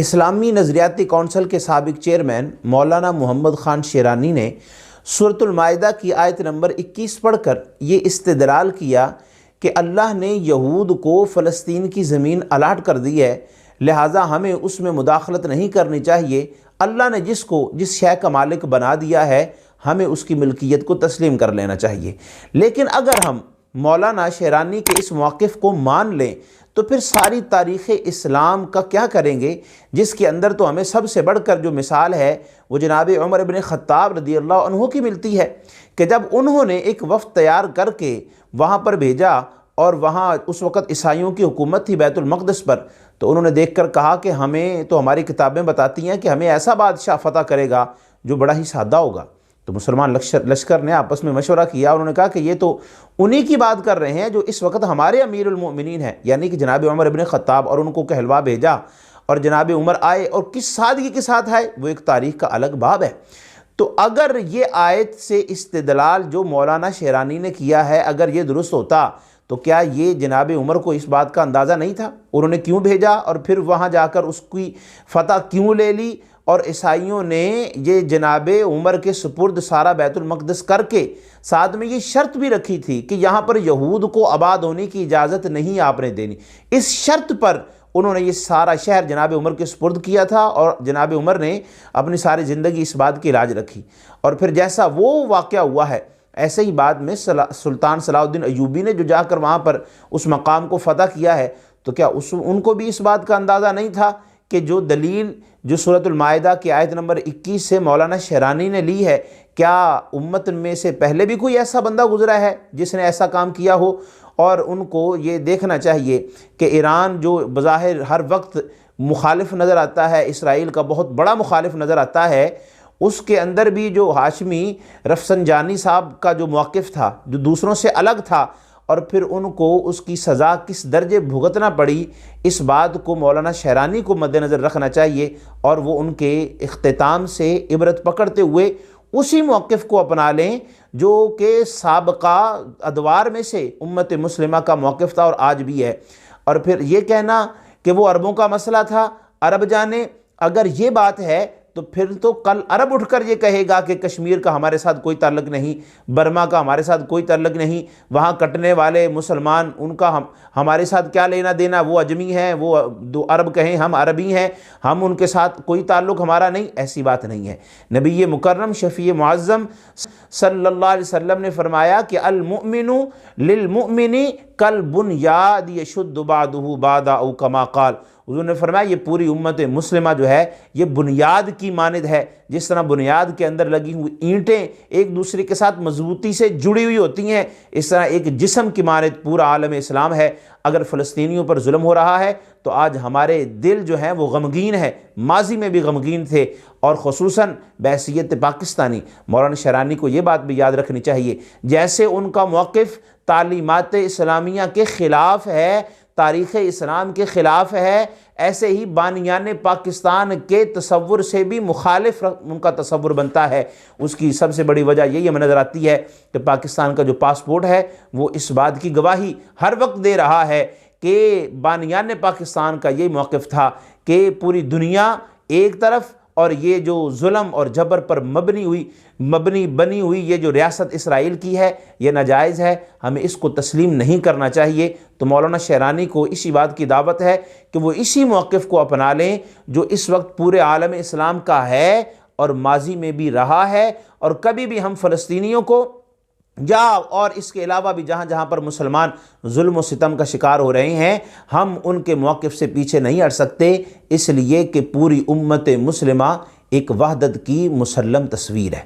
اسلامی نظریاتی کونسل کے سابق چیئرمین مولانا محمد خان شیرانی نے سورۃ المائدہ کی آیت نمبر 21 پڑھ کر یہ استدلال کیا کہ اللہ نے یہود کو فلسطین کی زمین الاٹ کر دی ہے، لہٰذا ہمیں اس میں مداخلت نہیں کرنی چاہیے۔ اللہ نے جس شے کا مالک بنا دیا ہے ہمیں اس کی ملکیت کو تسلیم کر لینا چاہیے۔ لیکن اگر ہم مولانا شیرانی کے اس موقف کو مان لیں تو پھر ساری تاریخ اسلام کا کیا کریں گے، جس کے اندر تو ہمیں سب سے بڑھ کر جو مثال ہے وہ جناب عمر بن خطاب رضی اللہ عنہ کی ملتی ہے کہ جب انہوں نے ایک وفد تیار کر کے وہاں پر بھیجا اور وہاں اس وقت عیسائیوں کی حکومت تھی بیت المقدس پر، تو انہوں نے دیکھ کر کہا کہ ہمیں تو ہماری کتابیں بتاتی ہیں کہ ہمیں ایسا بادشاہ فتح کرے گا جو بڑا ہی سادہ ہوگا۔ تو مسلمان لشکر نے آپس میں مشورہ کیا، انہوں نے کہا کہ یہ تو انہی کی بات کر رہے ہیں جو اس وقت ہمارے امیر المؤمنین ہیں، یعنی کہ جناب عمر ابن خطاب، اور ان کو کہلوا بھیجا اور جناب عمر آئے اور کس سادگی کے ساتھ آئے وہ ایک تاریخ کا الگ باب ہے۔ تو اگر یہ آیت سے استدلال جو مولانا شیرانی نے کیا ہے اگر یہ درست ہوتا تو کیا یہ جناب عمر کو اس بات کا اندازہ نہیں تھا؟ انہوں نے کیوں بھیجا اور پھر وہاں جا کر اس کی فتح کیوں لے لی، اور عیسائیوں نے یہ جناب عمر کے سپرد سارا بیت المقدس کر کے ساتھ میں یہ شرط بھی رکھی تھی کہ یہاں پر یہود کو آباد ہونے کی اجازت نہیں آپ نے دینی، اس شرط پر انہوں نے یہ سارا شہر جناب عمر کے سپرد کیا تھا، اور جناب عمر نے اپنی ساری زندگی اس بات کی لاج رکھی۔ اور پھر جیسا وہ واقعہ ہوا ہے ایسے ہی بعد میں سلطان صلاح الدین ایوبی نے جو جا کر وہاں پر اس مقام کو فتح کیا ہے، تو کیا ان کو بھی اس بات کا اندازہ نہیں تھا کہ جو دلیل جو سورۃ المائدہ کی آیت نمبر 21 سے مولانا شیرانی نے لی ہے، کیا امت میں سے پہلے بھی کوئی ایسا بندہ گزرا ہے جس نے ایسا کام کیا ہو؟ اور ان کو یہ دیکھنا چاہیے کہ ایران جو بظاہر ہر وقت مخالف نظر آتا ہے، اسرائیل کا بہت بڑا مخالف نظر آتا ہے، اس کے اندر بھی جو ہاشمی رفسنجانی صاحب کا جو موقف تھا جو دوسروں سے الگ تھا، اور پھر ان کو اس کی سزا کس درجے بھگتنا پڑی، اس بات کو مولانا شیرانی کو مد نظر رکھنا چاہیے، اور وہ ان کے اختتام سے عبرت پکڑتے ہوئے اسی موقف کو اپنا لیں جو کہ سابقہ ادوار میں سے امت مسلمہ کا موقف تھا اور آج بھی ہے۔ اور پھر یہ کہنا کہ وہ عربوں کا مسئلہ تھا، عرب جانے، اگر یہ بات ہے تو پھر تو کل عرب اٹھ کر یہ کہے گا کہ کشمیر کا ہمارے ساتھ کوئی تعلق نہیں، برما کا ہمارے ساتھ کوئی تعلق نہیں، وہاں کٹنے والے مسلمان ان کا ہمارے ساتھ کیا لینا دینا، وہ اجمی ہیں، وہ عرب کہیں ہم عربی ہیں، ہم ان کے ساتھ کوئی تعلق ہمارا نہیں، ایسی بات نہیں ہے۔ نبی مکرم شفیع معظم صلی اللہ علیہ وسلم نے فرمایا کہ المؤمن للمؤمن کالبنیاد یشد بعضہ بعضا او کما قال، حضور نے فرمایا یہ پوری امت مسلمہ جو ہے یہ بنیاد کی مانند ہے، جس طرح بنیاد کے اندر لگی ہوئی اینٹیں ایک دوسرے کے ساتھ مضبوطی سے جڑی ہوئی ہوتی ہیں، اس طرح ایک جسم کی مانند پورا عالم اسلام ہے۔ اگر فلسطینیوں پر ظلم ہو رہا ہے تو آج ہمارے دل جو ہیں وہ غمگین ہیں، ماضی میں بھی غمگین تھے، اور خصوصاً بحیثیت پاکستانی مولانا شیرانی کو یہ بات بھی یاد رکھنی چاہیے، جیسے ان کا موقف تعلیمات اسلامیہ کے خلاف ہے، تاریخ اسلام کے خلاف ہے، ایسے ہی بانیان پاکستان کے تصور سے بھی مخالف ان کا تصور بنتا ہے۔ اس کی سب سے بڑی وجہ یہی ہمیں نظر آتی ہے کہ پاکستان کا جو پاسپورٹ ہے وہ اس بات کی گواہی ہر وقت دے رہا ہے کہ بانیان پاکستان کا یہ موقف تھا کہ پوری دنیا ایک طرف، اور یہ جو ظلم اور جبر پر بنی ہوئی یہ جو ریاست اسرائیل کی ہے یہ ناجائز ہے، ہمیں اس کو تسلیم نہیں کرنا چاہیے۔ تو مولانا شیرانی کو اسی بات کی دعوت ہے کہ وہ اسی موقف کو اپنا لیں جو اس وقت پورے عالم اسلام کا ہے اور ماضی میں بھی رہا ہے، اور کبھی بھی ہم فلسطینیوں کو یا اور اس کے علاوہ بھی جہاں جہاں پر مسلمان ظلم و ستم کا شکار ہو رہے ہیں ہم ان کے موقف سے پیچھے نہیں ہٹ سکتے، اس لیے کہ پوری امت مسلمہ ایک وحدت کی مسلم تصویر ہے۔